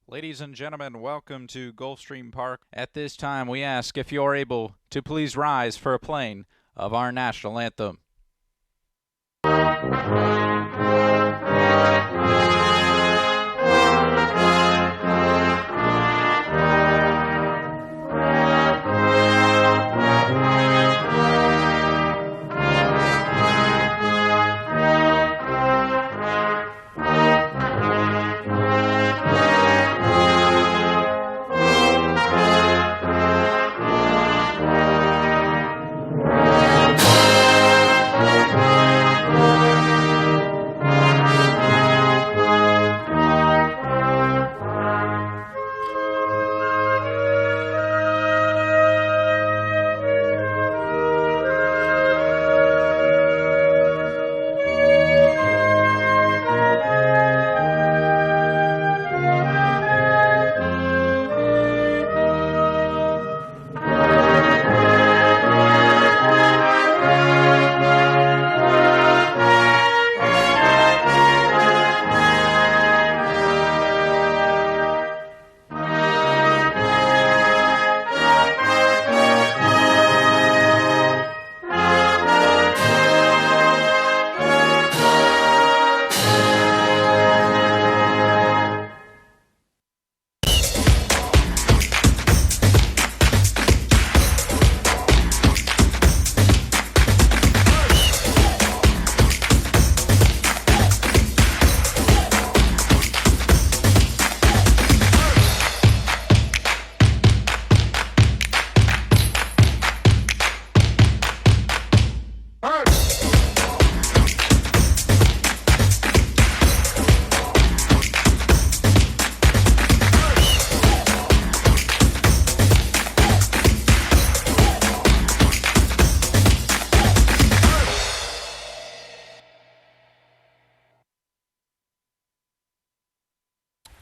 Ladies and gentlemen, welcome to Gulfstream Park. At this time, we ask if you're able to please rise for a playing of our national anthem.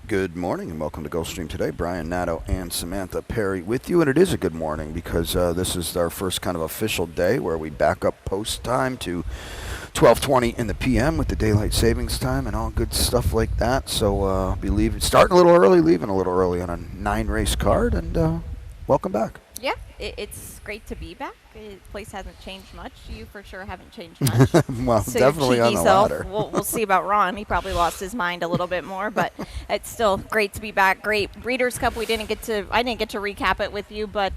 Good morning and welcome to Gulfstream today. Brian Nato and Samantha Perry with you, and it is a good morning because this is our first kind of official day where we back up post time to 12:20 in the p.m. with the daylight savings time and all good stuff like that. So I'll be starting a little early, leaving a little early on a 9-race card, and welcome back. Yeah, it's great to be back. The place hasn't changed much. You for sure haven't changed much. Well, so definitely on the ladder. We'll see about Ron. He probably lost his mind a little bit more, but it's still great to be back. Great Breeders' Cup. I didn't get to recap it with you, but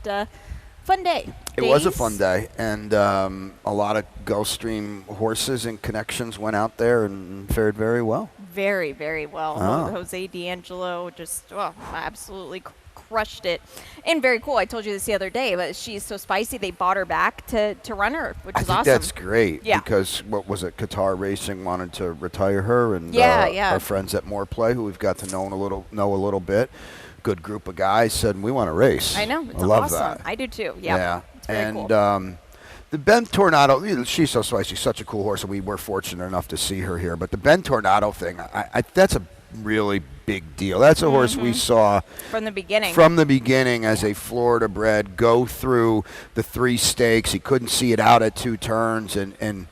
fun day. It was a fun day, and a lot of Gulfstream horses and connections went out there and fared very well. Very, very well. Oh. Jose D'Angelo just absolutely crushed it. And very cool. I told you this the other day, but she's so spicy they bought her back to run her, which is awesome. I think that's great. Yeah. Because, what was it, Qatar Racing wanted to retire her, and our friends at More Play, who we've got to know a little bit, good group of guys, said, we want to race. I know. It's I love awesome. that. I do too. Yep. Yeah. It's very And cool. the Ben Tornado, she's so spicy, such a cool horse, and we were fortunate enough to see her here. But the Ben Tornado thing, that's a really big deal. That's a horse we saw from the beginning. As a Florida bred, go through the 3 stakes. He couldn't see it out at 2 turns, and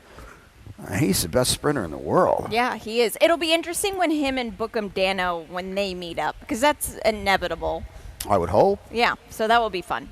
he's the best sprinter in the world. Yeah, he is. It'll be interesting when him and Bookham Dano, when they meet up, because that's inevitable. I would hope. Yeah, so that will be fun.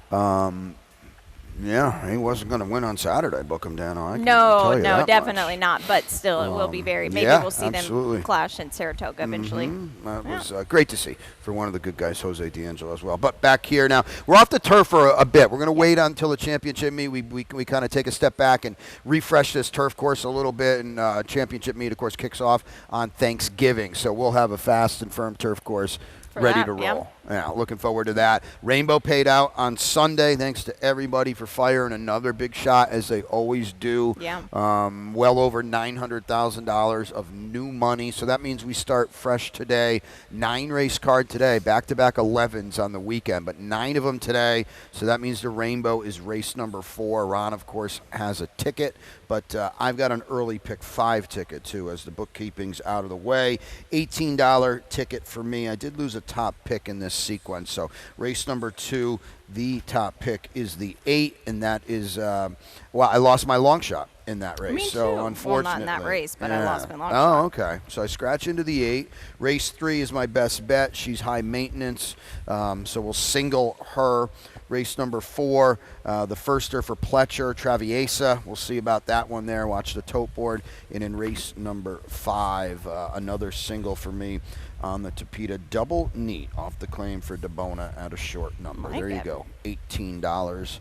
Yeah, he wasn't going to win on Saturday, Bookham Dano. I can tell you No, that definitely much. not. But still, it will be very. Maybe yeah, we'll see absolutely. them clash in Saratoga eventually. That was great to see for one of the good guys, Jose D'Angelo, as well. But back here now, we're off the turf for a bit. We're going to wait until the championship meet. We kind of take a step back and refresh this turf course a little bit. And championship meet, of course, kicks off on Thanksgiving. So we'll have a fast and firm turf course ready to roll. Yeah, looking forward to that. Rainbow paid out on Sunday. Thanks to everybody for firing another big shot, as they always do. Yeah. Well over $900,000 of new money. So that means we start fresh today. 9-race card today. Back-to-back 11s on the weekend, but 9 of them today. So that means the Rainbow is race number 4. Ron, of course, has a ticket, but I've got an early pick 5 ticket, too, as the bookkeeping's out of the way. $18 ticket for me. I did lose a top pick in this sequence. So race number 2, the top pick is the 8, and that is, I lost my long shot. in that race. Me so too. unfortunately, Well, not in that race, but I lost my long Oh, shot. okay. So I scratch into the 8. Race 3 is my best bet. She's high maintenance, so we'll single her. Race number 4, the firster for Pletcher, Traviesa. We'll see about that one there. Watch the tote board. And in race number 5, another single for me on the Tapeta, double neat off the claim for DeBona at a short number. There you go, $18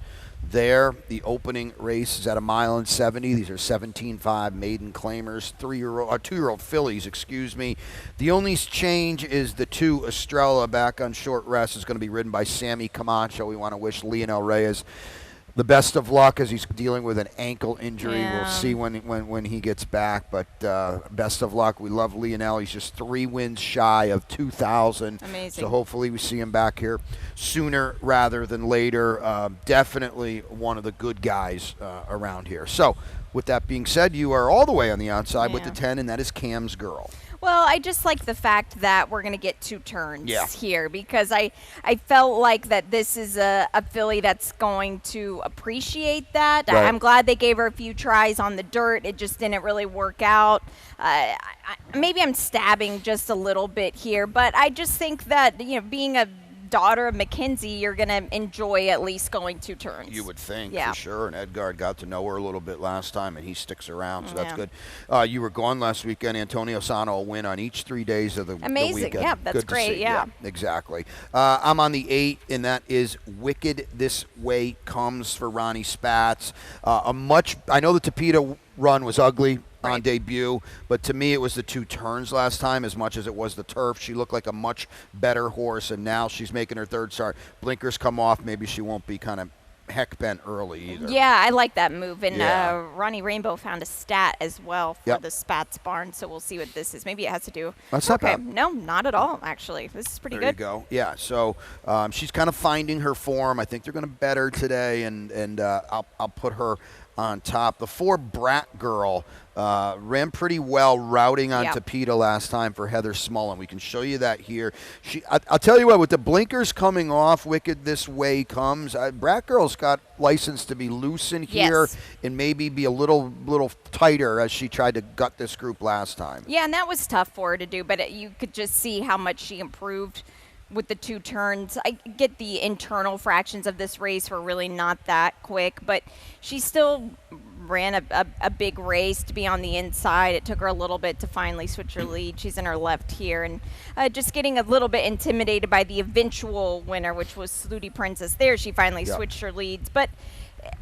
there. The opening race is at 1.70 miles. These are 17.5 maiden claimers, 2-year-old fillies, excuse me. The only change is the 2 Estrella back on short rest is going to be ridden by Sammy Camacho. We want to wish Lionel Reyes the best of luck as he's dealing with an ankle injury. Yeah. We'll see when he gets back, but best of luck. We love Lionel. He's just 3 wins shy of 2,000. Amazing. So hopefully we see him back here sooner rather than later. Definitely one of the good guys around here. So with that being said, you are all the way on the outside with the 10, and that is Cam's Girl. Well, I just like the fact that we're going to get 2 turns Yeah. here because I felt like that this is a filly that's going to appreciate that. Right. I'm glad they gave her a few tries on the dirt. It just didn't really work out. Maybe I'm stabbing just a little bit here, but I just think that, being a daughter of Mackenzie, you're going to enjoy at least going 2 turns. You would think, Yeah. for sure. And Edgar got to know her a little bit last time, and he sticks around, so that's Yeah. good. You were gone last weekend. Antonio Sano will win on each 3 days of the Amazing. weekend. Yeah, that's Good to great, see. yeah. Exactly. I'm on the 8, and that is Wicked This Way Comes for Ronnie Spatz. I know the Tapeta run was ugly on debut, but to me it was the 2 turns last time as much as it was the turf. She looked like a much better horse, and now she's making her 3rd start. Blinkers come off. Maybe she won't be kind of heck bent early either. Yeah, I like that move. And Yeah. Ronnie Rainbow found a stat as well for Yep. the Spats barn, so we'll see what this is. Maybe it has to do. That's not okay. bad. No, not at all, actually. This is pretty There good. you go. Yeah, so she's kind of finding her form. I think they're going to bet her today, and I'll put her on top. The 4 Brat Girl ran pretty well routing on Yep. Tapeta last time for Heather Smullen. We can show you that here. I'll tell you what, with the blinkers coming off, Wicked This Way Comes. Brat Girl's got license to be loose in here Yes. and maybe be a little tighter as she tried to gut this group last time. Yeah, and that was tough for her to do, but you could just see how much she improved with the 2 turns. I get the internal fractions of this race were really not that quick, but she still ran a big race to be on the inside. It took her a little bit to finally switch her lead. She's in her left here, and just getting a little bit intimidated by the eventual winner, which was Sluty Princess. There, she finally Yep. switched her leads, but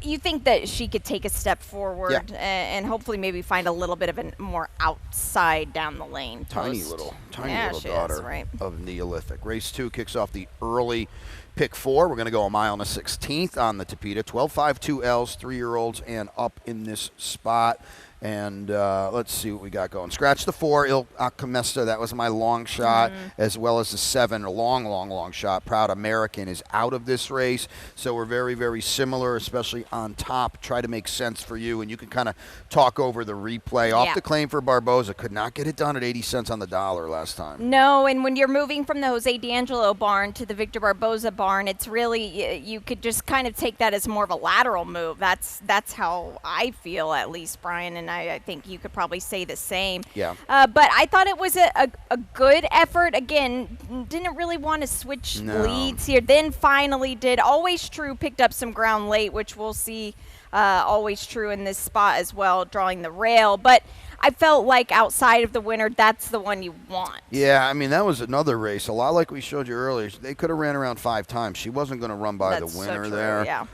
you think that she could take a step forward and hopefully maybe find a little bit of a more outside down the lane Tiny post. little Yeah, she is, daughter right. of Neolithic. Race 2 kicks off the early pick 4. We're going to go 1.16 miles on the Tapeta. 12.52 L's, 3-year-olds and up in this spot. And let's see what we got going. Scratch the 4, Il Alchemista. That was my long shot, as well as the 7, a long shot. Proud American is out of this race. So we're very, very similar, especially on top. Try to make sense for you, and you can kind of talk over the replay. Off the claim for Barboza. Could not get it done at 80 cents on the dollar last time. No, and when you're moving from the Jose D'Angelo barn to the Victor Barboza barn, it's really, you could just kind of take that as more of a lateral move. That's how I feel, at least, Brian, and I think you could probably say the same. Yeah. But I thought it was a good effort. Again, didn't really want to switch leads here. Then finally did. Always True picked up some ground late, which we'll see Always True in this spot as well, drawing the rail. But I felt like outside of the winner, that's the one you want. Yeah, I mean, that was another race. A lot like we showed you earlier. They could have ran around 5 times. She wasn't going to run by That's the so winner true, there. yeah.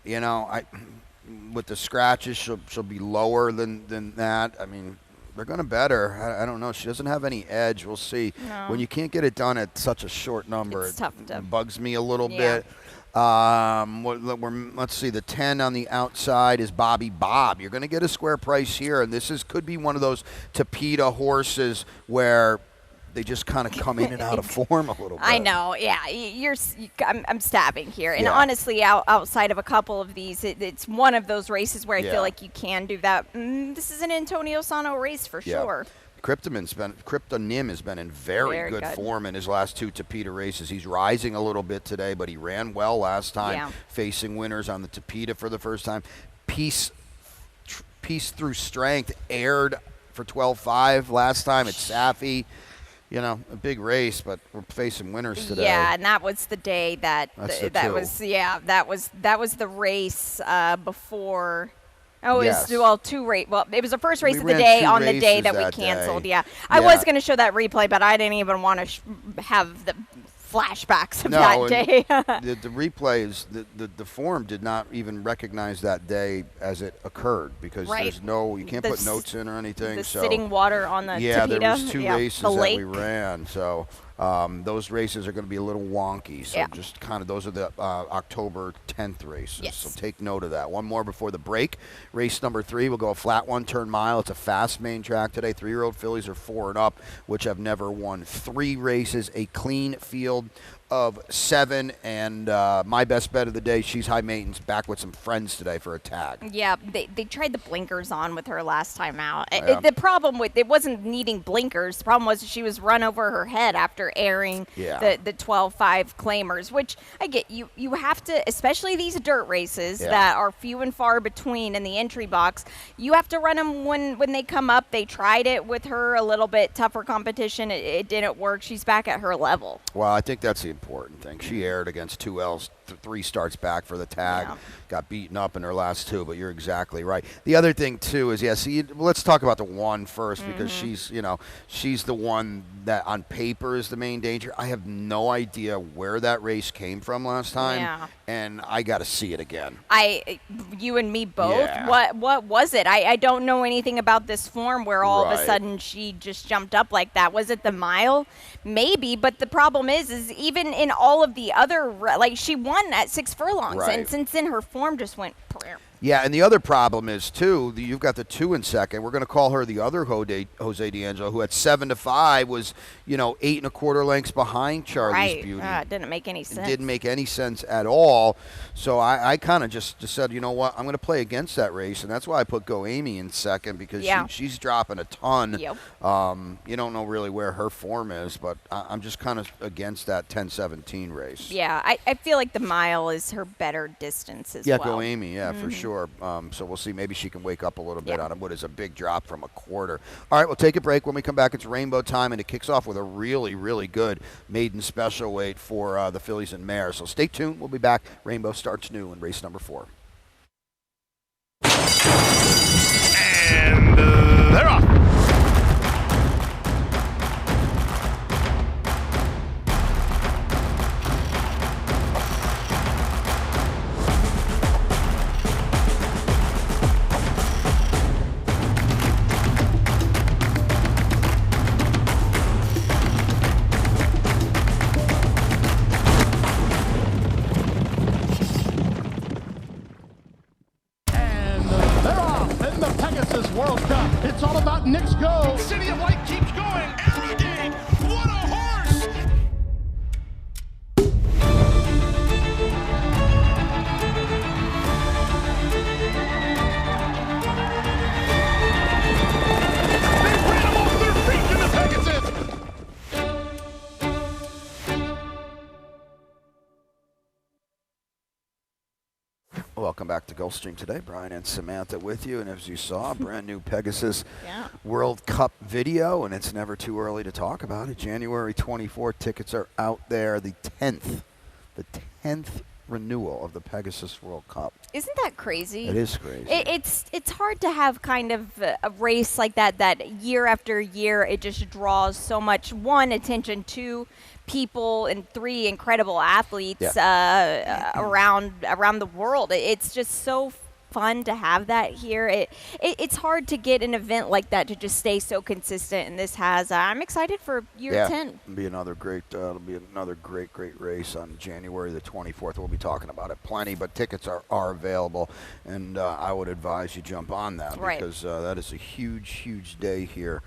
You know, with the scratches, she'll be lower than that. I mean, they're going to bet her. I don't know. She doesn't have any edge. We'll see. No. When you can't get it done at such a short number, It's tough to- it bugs me a little Yeah. bit. Let's see. The 10 on the outside is Bobby Bob. You're going to get a square price here, and this could be one of those Tapeta horses where they just kind of come in and out of form a little bit. I know, yeah. I'm stabbing here. And Yeah. honestly, outside of a couple of these, it's one of those races where I Yeah. feel like you can do that. This is an Antonio Sano race for Yeah. sure. Kryptonym has been in very good form in his last 2 Tapeta races. He's rising a little bit today, but he ran well last time, Yeah. facing winners on the Tapeta for the first time. Peace piece through strength, aired for 12.5 last time at Safi. You know, a big race, but we're facing winners today. Yeah, and that was the day that That was the race before. Oh, Yes. it was two race. Well, it was the first race We of the ran day 2 on the day races that we that canceled. day. Yeah, I Yeah. was going to show that replay, but I didn't even want to have the flashbacks of that day. the replay is the form did not even recognize that day as it occurred because there's you can't put notes in or anything. The so sitting water on the yeah, Tapeta. there was 2 races the that lake. we ran, so those races are going to be a little wonky. So just kind of those are the October 10th races. Yes. So take note of that. One more before the break. Race number 3, we'll go a flat 1-turn mile. It's a fast main track today. 3-year-old fillies are 4 and up, which have never won 3 races. A clean field of 7, and my best bet of the day, she's high maintenance, back with some friends today for a tag. Yeah, they tried the blinkers on with her last time out. Yeah. The problem with it wasn't needing blinkers. The problem was she was run over her head after airing the 12.5 claimers, which I get. You have to, especially these dirt races that are few and far between in the entry box, you have to run them when they come up. They tried it with her, a little bit tougher competition. It didn't work. She's back at her level. Well, I think that's the important thing. She aired against 2 L's, 3 starts back for the tag. Yeah. Got beaten up in her last 2, but you're exactly right. The other thing too is let's talk about the 1 first because she's the one that on paper is the main danger. I have no idea where that race came from last time, and I got to see it again. You and me both. Yeah. What was it? I don't know anything about this form where all of a Right. sudden she just jumped up like that. Was it the mile? Maybe, but the problem is even in all of the other, like she won at 6 furlongs, Right. and since then her form just went. Yeah, and the other problem is, too, you've got the 2 in second. We're going to call her the other Jose D'Angelo, who at 7-5 was, 8 1/4 lengths behind Charlie's Beauty. It didn't make any sense. It didn't make any sense at all. So I kind of just said, you know what, I'm going to play against that race, and that's why I put Go Amy in second because she's dropping a ton. Yep. You don't know really where her form is, but I'm just kind of against that 10-17 race. Yeah, I feel like the mile is her better distance as Yeah, well. Go Amy, for sure. So we'll see. Maybe she can wake up a little bit on what is a big drop from 1/4. All right, we'll take a break. When we come back, it's rainbow time, and it kicks off with a really, really good maiden special weight for the fillies and mares. So stay tuned. We'll be back. Rainbow starts new in race number 4. And they're off. They're off in the Pegasus World Cup. It's all about Nick's go. City of Light keeps going every day. What a horse! They ran him off their feet in the Pegasus. Welcome back to Gulfstream today. Brian and Samantha with you. And as you saw, a brand new Pegasus World Cup video, and it's never too early to talk about it. January 24th, tickets are out there. The 10th renewal of the Pegasus World Cup. Isn't that crazy? It is crazy. It's hard to have kind of a race like that year after year it just draws so much, 1, attention, 2, people, and 3, incredible athletes around the world. It's just so fun to have that here. It's hard to get an event like that to just stay so consistent, and this has. I'm excited for year 10. It'll be another great race on January the 24th. We'll be talking about it plenty, but tickets are available, and I would advise you jump on that because that is a huge day here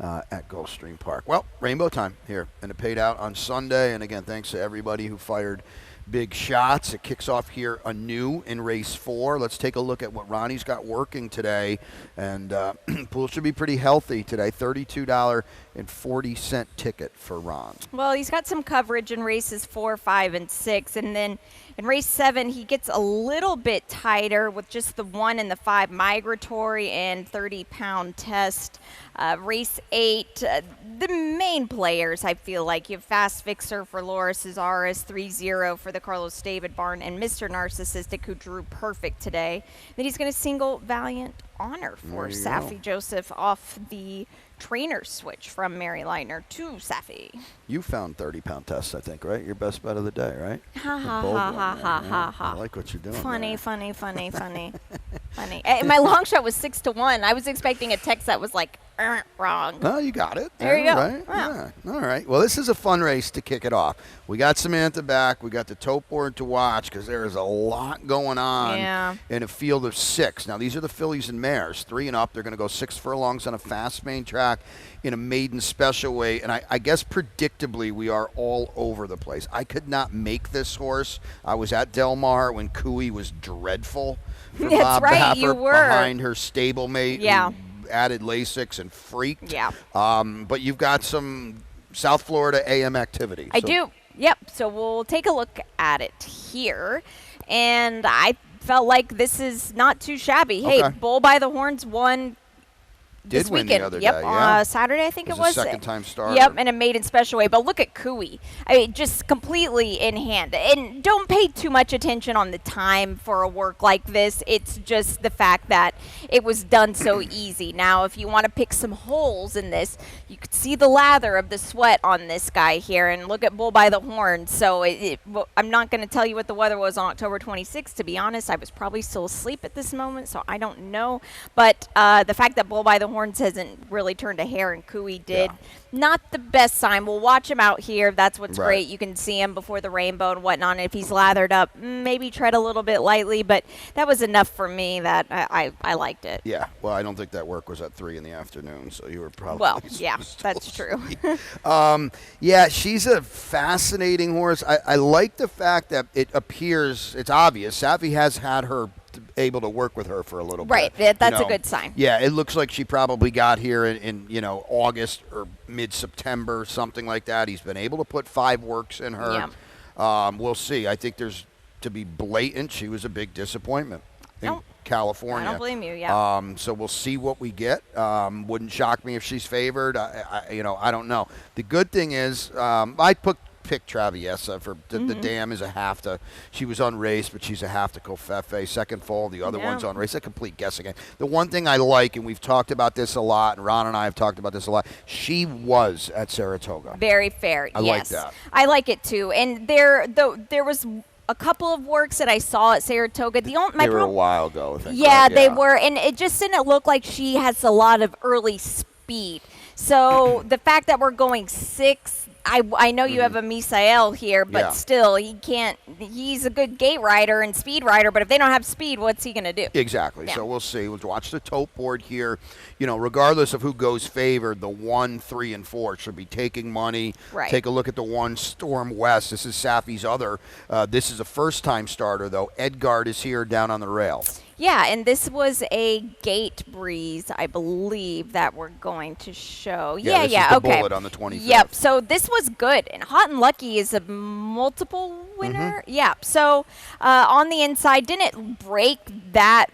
at Gulfstream Park. Well, rainbow time here, and it paid out on Sunday, and again, thanks to everybody who fired big shots. It kicks off here anew in race 4. Let's take a look at what Ronnie's got working today. And pool should be pretty healthy today. $32.40 ticket for Ron. Well, he's got some coverage in races 4, 5, and 6. And then in race 7, he gets a little bit tighter with just the 1 and the 5 migratory and 30-pound test. Race 8, the main players, I feel like. You have Fast Fixer for Laura Cesaris, 3-0 for the Carlos David barn, and Mr. Narcissistic, who drew perfect today. Then he's going to single Valiant Honor for Safi Joseph off the trainer switch from Mary Leitner to Safi. You found 30-pound tests, I think, right? Your best bet of the day, right? Ha ha ha ha ha ha ha. I like what you're doing. Funny. Funny. My long shot was 6-1. I was expecting a text that was like, wrong. No, you got it. There you go. Right? Wow. Yeah. All right. Well, this is a fun race to kick it off. We got Samantha back. We got the tote board to watch because there is a lot going on in a field of 6. Now, these are the fillies and mares, 3 and up. They're going to go 6 furlongs on a fast main track in a maiden special weight. And I guess predictably we are all over the place. I could not make this horse. I was at Del Mar when Cooey was dreadful for That's Bob right, Baffert you were. behind her stablemate. Yeah. Added Lasix and freaked. Yeah. But you've got some South Florida AM activity. I do. Yep. So we'll take a look at it here. And I felt like this is not too shabby. Okay. Hey, Bull by the Horns won this Did win weekend. the other Yep, day, yeah. Saturday I think it It was. was a second-time starter. Yep, and a maiden special way. But look at Cooey. I mean, just completely in hand. And don't pay too much attention on the time for a work like this. It's just the fact that it was done so easy. Now, if you want to pick some holes in this, you could see the lather of the sweat on this guy here. And look at Bull by the Horns. So I'm not going to tell you what the weather was on October 26th. To be honest, I was probably still asleep at this moment, so I don't know. But the fact that Bull by the Horns hasn't really turned a hair and Cooey did. Yeah. Not the best sign. We'll watch him out here. That's what's Right. great. You can see him before the rainbow and whatnot. And if he's lathered up, maybe tread a little bit lightly. But that was enough for me that I liked it. Yeah. Well, I don't think that work was at 3 in the afternoon, so you were probably Well, yeah, still that's true. Yeah, she's a fascinating horse. I like the fact that it appears, it's obvious, Safi has had her able to work with her for a little Right, bit. that's a good sign. Yeah, it looks like she probably got here in August or mid-September, something like that. He's been able to put 5 works in her. Yeah. We'll see. I think there's, to be blatant, she was a big disappointment in Nope. California. I don't blame you, yeah. So we'll see what we get. Wouldn't shock me if she's favored. I don't know. The good thing is, I pick Traviesa for the dam is a half to. She was on race, but she's a half to Covfefe. Second fall, the other one's on race. A complete guessing game. The one thing I like, and we've talked about this a lot, and Ron and I have talked about this a lot. She was at Saratoga. Very fair. I like that. I like it too. And there was a couple of works that I saw at Saratoga. They were a while ago, I think. Yeah, right? they were, and it just didn't look like she has a lot of early speed. So the fact that we're going 6, I know you have a Misael here, but still, he's a good gate rider and speed rider, but if they don't have speed, what's he going to do? Exactly. Yeah. So we'll see. We'll watch the tote board here. Regardless of who goes favored, the 1, 3, and 4 should be taking money. Right. Take a look at the 1, Storm West. This is Safi's other. This is a first-time starter, though. Edgard is here down on the rail. Yeah, and this was a gate breeze, I believe, that we're going to show. Yeah, this is the bullet on the 25th. Yep, so this was good. And Hot and Lucky is a multiple winner. Yeah, so on the inside, didn't break that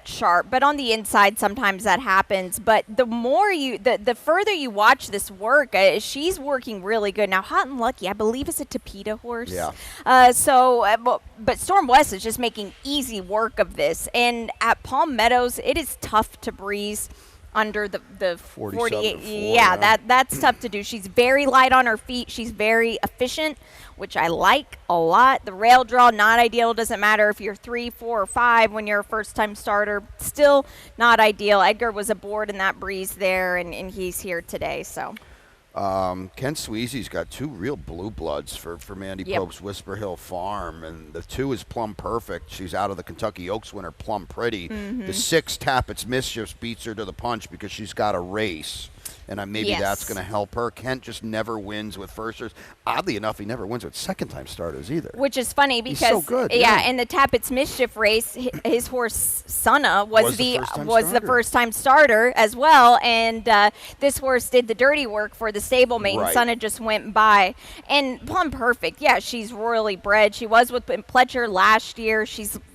sharp, but on the inside sometimes that happens. But the further you watch this work, she's working really good. Now Hot and Lucky, I believe, is a Tapeta horse. Yeah. But Storm West is just making easy work of this. And at Palm Meadows, it is tough to breeze under the 48. Yeah, that's tough to do. She's very light on her feet. She's very efficient, which I like a lot. The rail draw, not ideal. Doesn't matter if you're 3, 4, or 5 when you're a first-time starter. Still not ideal. Edgar was aboard in that breeze there, and he's here today. So Ken Sweezy's got 2 real blue bloods for Mandy Pope's Whisper Hill Farm, and the 2 is Plum Perfect. She's out of the Kentucky Oaks winner, Plum Pretty. The 6, Tappett's Mischiefs, beats her to the punch because she's got a race. and maybe that's going to help her. Kent just never wins with firsters. Oddly enough, he never wins with second-time starters either. Which is funny because he's so good. In the Tappett's Mischief race, his horse Sunna was the first-time starter as well, and this horse did the dirty work for the stablemate. Right. Sunna just went by, and Plum Perfect. Yeah, she's royally bred. She was with Pletcher last year.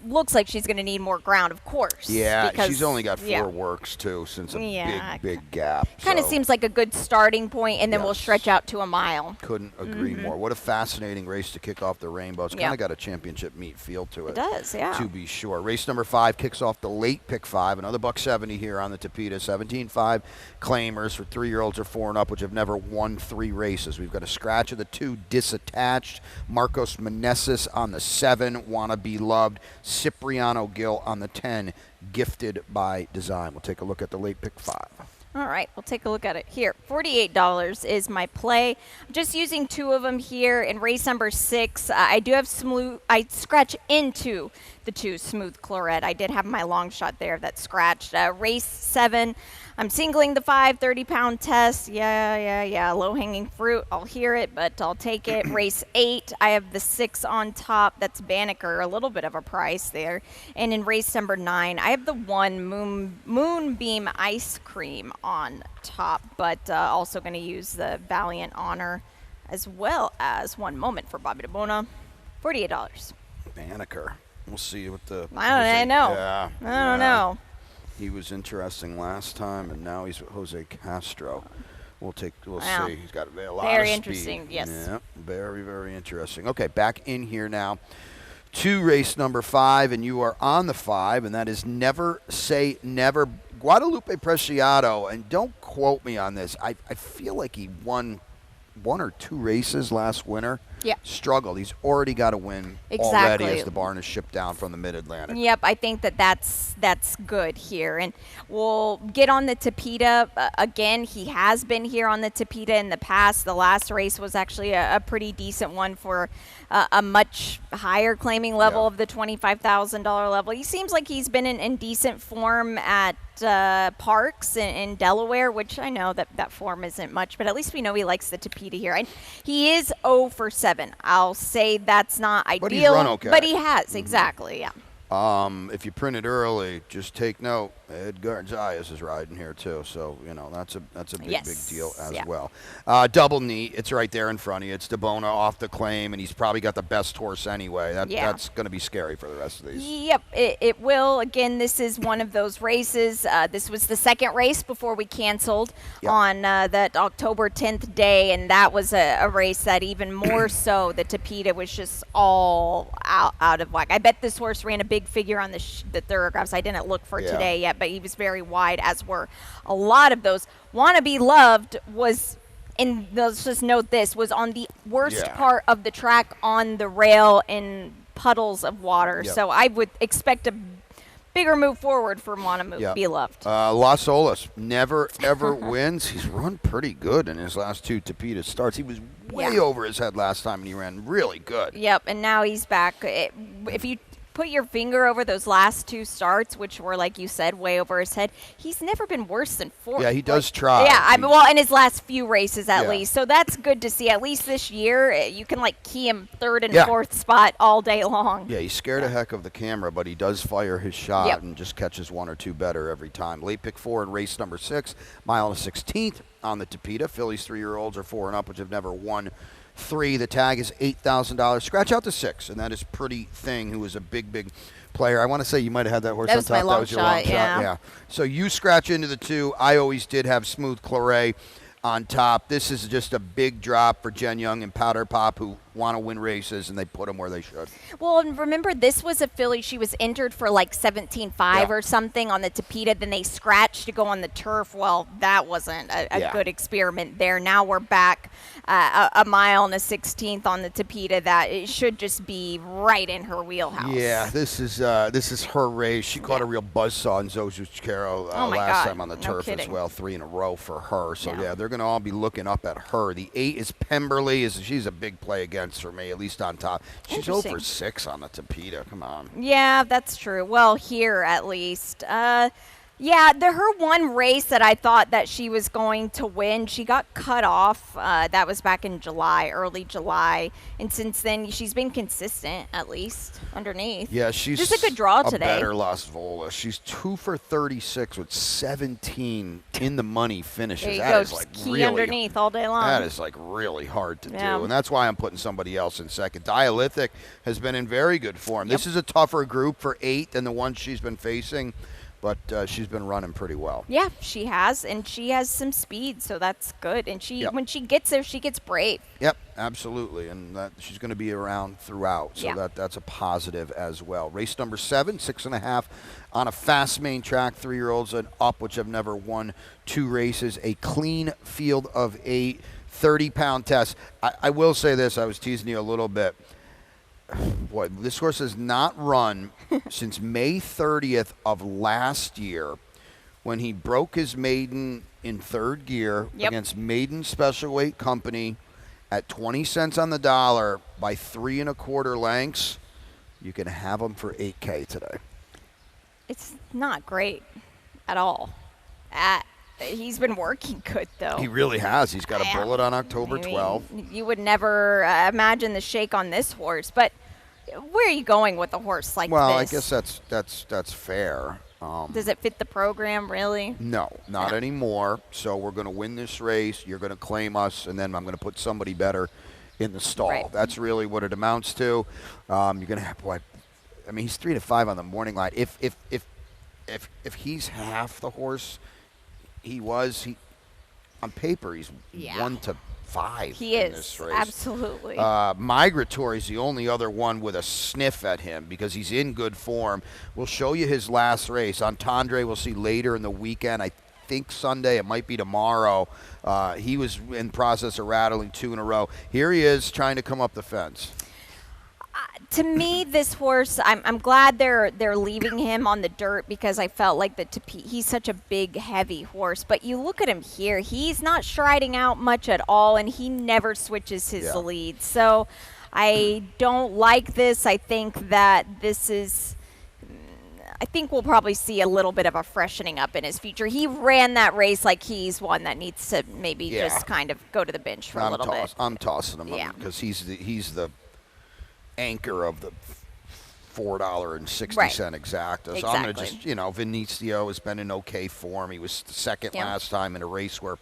Looks like she's going to need more ground, of course. Yeah, she's only got 4 works too, since a big gap. Kind of seems like a good starting point, and then we'll stretch out to a mile. Couldn't agree more. What a fascinating race to kick off the Rainbow. It's kind of got a championship meet feel to it. It does, yeah. To be sure. Race number 5 kicks off the late pick 5. Another $170 here on the Tapeta. 17.5 claimers for 3-year-olds or 4 and up, which have never won 3 races. We've got a scratch of the 2, Disattached. Marcos Meneses on the 7, Wanna Be Loved. Cipriano Gil on the 10, Gifted by Design. We'll take a look at the late pick 5. All right, we'll take a look at it here. $48 is my play. I'm just using 2 of them here. In race number 6, I do have I scratch into the 2 Smooth Claret. I did have my long shot there that scratched. Race 7, I'm singling the 5 30-pound test. Yeah. Low-hanging fruit. I'll hear it, but I'll take it. Race 8, I have the 6 on top. That's Banneker, a little bit of a price there. And in race number 9, I have the 1 Moonbeam Ice Cream on top, but also going to use the Valiant Honor as well as One Moment for Bobby DeBona. $48. Banneker. We'll see what the... I don't know. Yeah. I don't know. He was interesting last time, and now he's with Jose Castro. We'll see. He's got a lot of speed. Very interesting, yes. Yeah, very, very interesting. Okay, back in here now to race number 5, and you are on the 5, and that is Never Say Never. Guadalupe Preciado, and don't quote me on this. I feel like he won 1 or 2 races last winter. Yeah. Struggled. He's already got to win already as the barn is shipped down from the Mid-Atlantic. Yep, I think that's good here. And we'll get on the Tapeta. Again, he has been here on the Tapeta in the past. The last race was actually a pretty decent one for a much higher claiming level of the $25,000 level. He seems like he's been in decent form at Parks in Delaware, which I know that form isn't much, but at least we know he likes the Tapeta here. And he is 0 for 7. I'll say that's not ideal, but he's run okay. But he has, exactly, yeah. If you print it early, just take note. Ed Gonzalez is riding here too, so that's a big deal as well. Double Knee, it's right there in front of you. It's DeBona off the claim, and he's probably got the best horse anyway. That's going to be scary for the rest of these. Yep, it will. Again, this is one of those races. This was the second race before we canceled on that October 10th day, and that was a race that even more so the Tapeta was just all out of whack. I bet this horse ran a big figure on the thoroughgraphs. I didn't look for today yet, but he was very wide, as were a lot of those. Wanna Be Loved was, and let's just note this, was on the worst part of the track on the rail in puddles of water. So I would expect a bigger move forward from Wanna Be Loved. Las Olas never ever wins. He's run pretty good in his last 2 Tapeta starts. He was way over his head last time, and he ran really good. Yep, and now he's back. If you put your finger over those last 2 starts, which were, like you said, way over his head, he's never been worse than 4th. Yeah, he does try. Yeah, in his last few races at least. So that's good to see. At least this year, you can key him 3rd and 4th spot all day long. Yeah, he's scared a heck of the camera, but he does fire his shot and just catches 1 or 2 better every time. Late pick 4 in race number 6, mile and a 16th on the Tapeta. Fillies 3-year-olds or 4 and up, which have never won 3. The tag is $8,000. Scratch out the 6, and that is Pretty Thing, who is a big player. I want to say you might have had that horse on top. That was your long shot. Yeah. So you scratch into the 2. I always did have Smooth Claret on top. This is just a big drop for Jen Young and Powder Pop, who want to win races, and they put them where they should. Well, and remember, this was a filly. She was entered for 17.5 or something on the Tapeta. Then they scratched to go on the turf. Well, that wasn't a good experiment there. Now we're back a mile and a 16th on the Tapeta. That it should just be right in her wheelhouse. Yeah, this is her race. She caught a real buzzsaw in Zozuchero last time on the turf as well. 3 in a row for her. So they're going to all be looking up at her. The 8 is Pemberley. She's a big play against for me, at least on top. She's over 6 on the Tapeta. Come on. Yeah, that's true. Well, here at least. Yeah, her one race that I thought that she was going to win, she got cut off. That was back in July, early July, and since then she's been consistent, at least underneath. Yeah, she's just a good draw a today. better Las Vola. She's 2 for 36 with 17 in the money finishes. There you That go, is like just key really underneath all day long. That is like really hard to Yeah. do, and that's why I'm putting somebody else in second. Dialythic has been in very good form. Yep. This is a tougher group for 8 than the one she's been facing, but she's been running pretty well. Yeah, she has, and she has some speed, so that's good. And Yep. when she gets there, she gets brave. Yep, absolutely, and she's going to be around throughout, so Yeah. that's a positive as well. Race number 7, 6.5 on a fast main track, 3-year-olds and up, which have never won 2 races. A clean field of 8, 30-pound test. I will say this, I was teasing you a little bit. Boy, this horse has not run since May 30th of last year when he broke his maiden in 3rd gear Yep. against Maiden Special Weight Company at 20 cents on the dollar by 3 1/4 lengths. You can have him for $8K today. It's not great at all. He's been working good, though. He really has. He's got a Yeah. bullet on October I mean, 12th. You would never imagine the shake on this horse, but where are you going with a horse like Well, I this? guess that's fair. Does it fit the program, really? No, not anymore. So we're going to win this race. You're going to claim us, and then I'm going to put somebody better in the stall. Right. That's really what it amounts to. You're going to have what? I mean, he's 3 to 5 on the morning line. If he's half the horse he on paper he's Yeah. 1 to 5 He in is, this race. absolutely. Migratory is the only other one with a sniff at him because he's in good form. We'll show you his last race. Entendre we'll see later in the weekend. I think Sunday. It might be tomorrow. He was in process of rattling 2 in a row. Here he is trying to come up the fence. To me, this horse, I'm glad they're leaving him on the dirt because I felt like he's such a big, heavy horse. But you look at him here; he's not striding out much at all, and he never switches his lead. So I don't like this. I think that this is. I think we'll probably see a little bit of a freshening up in his future. He ran that race like he's one that needs to maybe just kind of go to the bench for a little bit. I'm tossing him Yeah. because he's the anchor of the $4.60 Right. exacta. So I'm going to Exactly. just, Vinicio has been in okay form. He was second Yeah. last time in a race where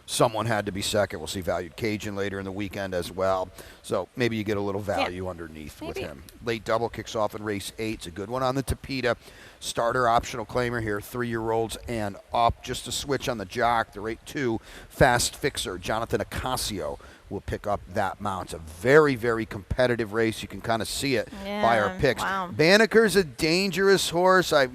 someone had to be second. We'll see Valued Cajun later in the weekend as well. So maybe you get a little value underneath with Maybe. him. Late double kicks off in race 8. It's a good one on the Tapeta. Starter optional claimer here, 3-year-olds and up. Just a switch on the jock. The rate 2 Fast Fixer, Jonathan Acasio, will pick up that mount. It's a very, very competitive race. You can kind of see it by our Yeah, picks. wow. Banneker's a dangerous horse. I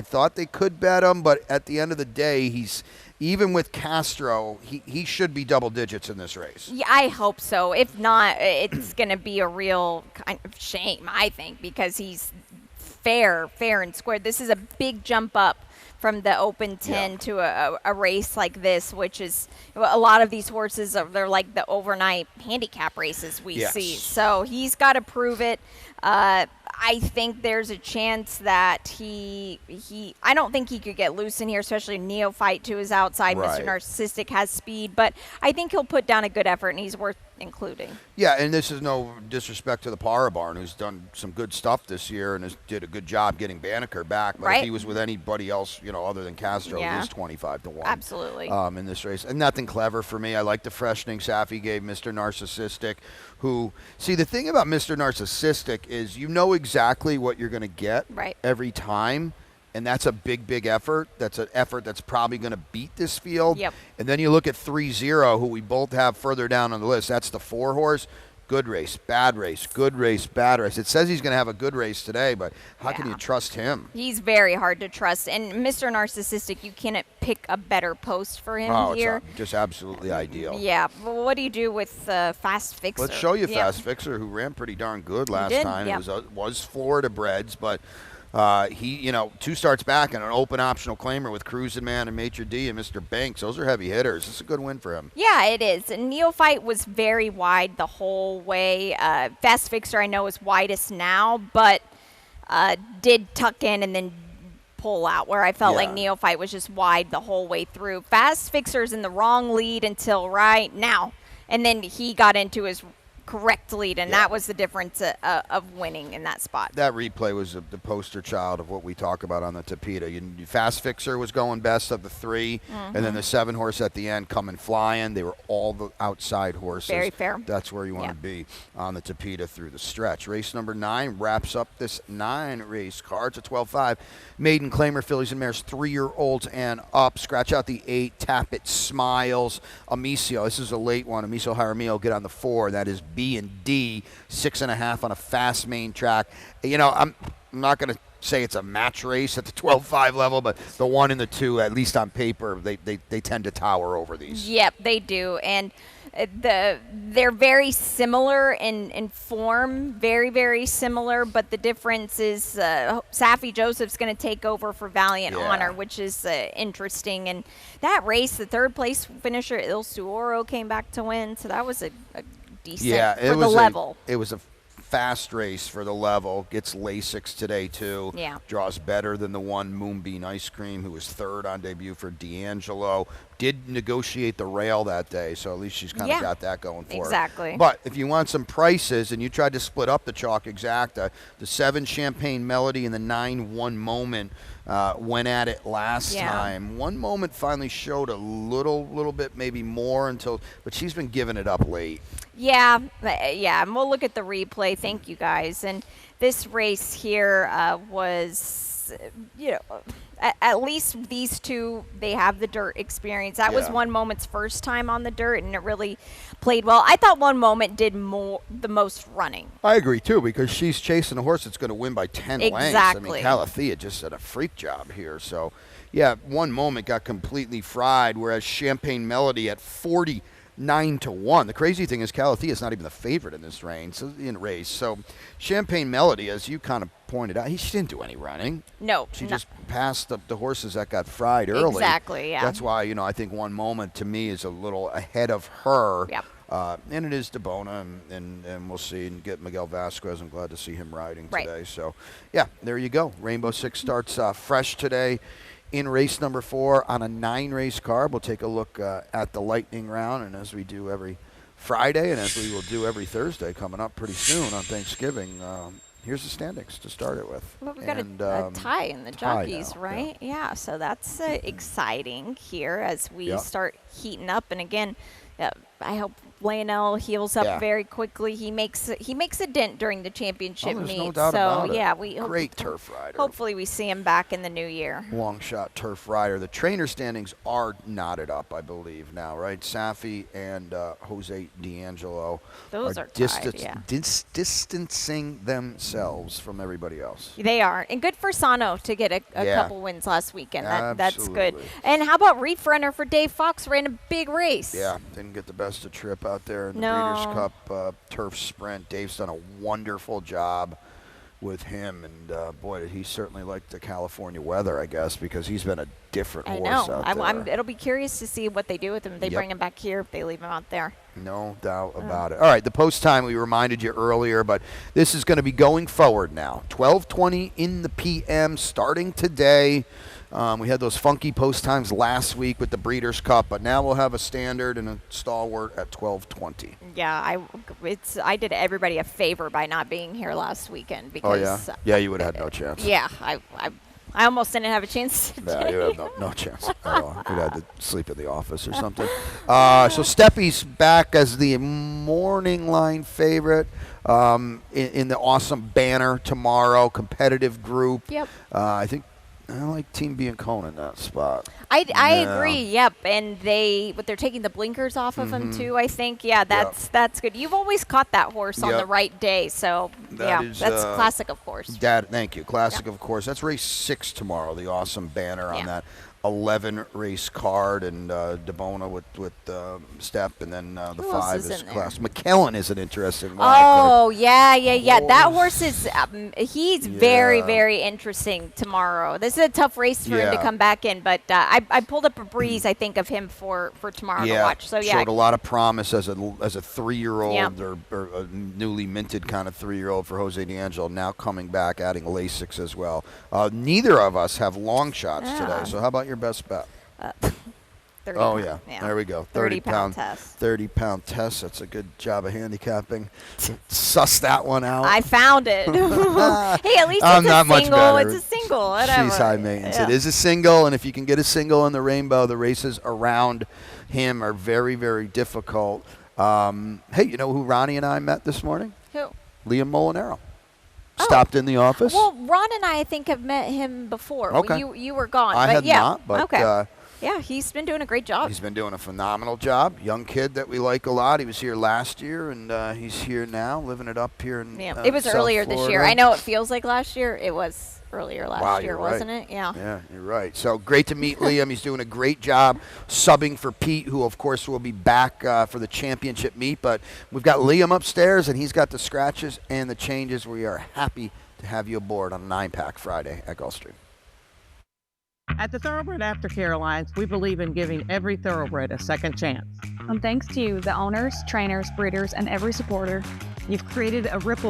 thought they could bet him, but at the end of the day, he's even with Castro, he should be double digits in this race. Yeah, I hope so. If not, it's going to be a real kind of shame, I think, because he's fair and square. This is a big jump up from the Open 10 to a race like this, which is a lot of these horses they're like the overnight handicap races we see. So he's got to prove it. I think there's a chance that I don't think he could get loose in here, especially Neophyte to his outside. Right. Mr. Narcissistic has speed, but I think he'll put down a good effort, and he's worth including. Yeah, and this is no disrespect to the Parabarn, who's done some good stuff this year and did a good job getting Banneker back. But Right. if he was with anybody else, other than Castro, Yeah. he is 25 to 1. Absolutely. In this race. And nothing clever for me. I like the freshening Safi gave Mr. Narcissistic, see, the thing about Mr. Narcissistic is you know exactly what you're going to get Right. every time. And that's a big, big effort. That's an effort that's probably going to beat this field. Yep. And then you look at 3-0, who we both have further down on the list. That's the 4 horse. Good race, bad race, good race, bad race. It says he's going to have a good race today, but how can Yeah. you trust him? He's very hard to trust. And Mr. Narcissistic, you cannot pick a better post for him here. It's just absolutely ideal. Yeah. Well, what do you do with Fast Fixer? Let's show you Yeah. Fast Fixer, who ran pretty darn good last did, time. yeah. It was Florida breds, but he, 2 starts back and an open optional claimer with Cruisin' Man and Maitre D and Mr. Banks. Those are heavy hitters. It's a good win for him. Yeah, it is. And Neophyte was very wide the whole way. Fast Fixer, I know, is widest now, but did tuck in and then pull out where I felt like Yeah. Neophyte was just wide the whole way through. Fast Fixer's in the wrong lead until right now. And then he got into his correct lead, and that was the difference of winning in that spot. That replay was the poster child of what we talk about on the Tapeta. Fast Fixer was going best of the three, and then the 7 horse at the end coming flying. They were all the outside horses. Very fair. That's where you want to be on the Tapeta through the stretch. Race number 9 wraps up this 9-race card. It's a 12-5. Maiden Claimer, fillies and mares, 3-year-olds and up. Scratch out the 8. Tap It Smiles. Amicio, this is a late one. Amicio Jaramillo get on the 4. That is B and D, 6.5 on a fast main track. I'm not going to say it's a match race at the 12-5 level, but the 1 and the 2, at least on paper, they tend to tower over these. Yep, they do. And they're very similar in form, very, very similar, but the difference is Safi Joseph's going to take over for Valiant Honor, which is interesting. And that race, the 3rd place finisher, Il Suoro, came back to win, so that was a decent for the level. It was a fast race for the level. Gets Lasix today, too. Yeah. Draws better than the 1 Moonbeam Ice Cream, who was 3rd on debut for D'Angelo. Did negotiate the rail that day, so at least she's kind of got that going for her. Exactly. But if you want some prices, and you tried to split up the chalk exacta, the 7 Champagne Melody and the 9 One Moment went at it last time. One Moment finally showed a little bit, maybe more but she's been giving it up late. Yeah, and we'll look at the replay. Thank you, guys. And this race here was, at least these two, they have the dirt experience. That was One Moment's first time on the dirt, and it really played well. I thought One Moment did the most running. I agree, too, because she's chasing a horse that's going to win by 10 lengths. Exactly. I mean, Calathea just did a freak job here. So, One Moment got completely fried, whereas Champagne Melody at 49-1. The crazy thing is Calathea is not even the favorite in this race. So Champagne Melody, as you kind of pointed out, she didn't do any running. No. She just passed the horses that got fried early. Exactly, yeah. That's why, I think One Moment to me is a little ahead of her. Yep. And it is DeBona, and we'll see. And get Miguel Vasquez. I'm glad to see him riding today. So, there you go. Rainbow Six starts fresh today in race number 4 on a 9-race card. We'll take a look at the lightning round, and as we do every Friday and as we will do every Thursday coming up pretty soon on Thanksgiving, here's the standings to start it with. Well, we've got a tie in the jockeys, now, right? Yeah, so that's exciting here as we start heating up. And again, I hope Lionel heals up very quickly. He makes a dent during the championship there's meet. no doubt about it. We great turf rider. Hopefully we see him back in the new year. Long shot turf rider. The trainer standings are knotted up, I believe now, right? Safi and Jose D'Angelo Those are tied, distancing themselves from everybody else. They are, and good for Sano to get a couple wins last weekend. That's good. Absolutely. And how about Reef Runner for Dave Fox? Ran a big race. Yeah, didn't get the best of trip out there in the No. Breeders' Cup turf sprint. Dave's done a wonderful job with him, and boy, he certainly liked the California weather, I guess, because he's been a different horse out there. It'll be curious to see what they do with him. If they bring him back here, if they leave him out there. No doubt about it. All right, the post time we reminded you earlier, but this is going to be going forward now. 12:20 in the p.m. starting today. We had those funky post times last week with the Breeders' Cup, but now we'll have a standard and a stalwart at 12:20. Yeah, I did everybody a favor by not being here last weekend because. Yeah, you would have had no chance. Yeah, I almost didn't have a chance today. Yeah, you have no chance at all. You'd had to sleep in the office or something. So Steppy's back as the morning line favorite in the awesome banner tomorrow, competitive group. Yep. I think I like Team Biancona in that spot. I agree. Yep, and they're taking the blinkers off of him too. I think. Yeah, that's good. You've always caught that horse on the right day, so that's classic, of course. Thank you, classic, of course. That's race 6 tomorrow. The awesome banner on that 11 race card, and DeBona with Step, and then the Who else 5 is is in there? Class. McKellen is an interesting wild card. Oh, yeah. That Oh. horse is, he's very, Yeah. very interesting tomorrow. This is a tough race for him to Yeah. come back in, but I pulled up a breeze, I think, of him for tomorrow to watch. So, yeah. Showed a lot of promise as a 3-year-old Yeah. or a newly minted kind of 3-year-old for Jose D'Angelo, now coming back, adding Lasix as well. Neither of us have long shots today, so how about your best bet? 30 Oh, pound, yeah. There we go. 30-pound test. 30-pound test. That's a good job of handicapping. Suss that one out. I found it. Hey, at least I'm it's not a much single. better. It's a single. Whatever. She's high maintenance. Yeah. It is a single, and if you can get a single in the rainbow, the races around him are very, very difficult. Hey, you know who Ronnie and I met this morning? Who? Liam Molinaro. Oh. Stopped in the office. Well, Ron and I think, have met him before. Okay. You were gone. I but had yeah. not, but okay. Yeah, he's been doing a great job. he's been doing a phenomenal job. Young kid that we like a lot. He was here last year, and he's here now, living it up here in Yeah, it was South earlier this year. Florida. I know it feels like last year. It was earlier last Wow, year, you're right. wasn't it? Yeah. Yeah, you're right. So great to meet Liam. He's doing a great job subbing for Pete, who, of course, will be back for the championship meet. But we've got Liam upstairs, and he's got the scratches and the changes. We are happy to have you aboard on 9-Pack Friday at Gulfstream. At the Thoroughbred Aftercare Alliance, we believe in giving every thoroughbred a second chance. And thanks to you, the owners, trainers, breeders, and every supporter, you've created a ripple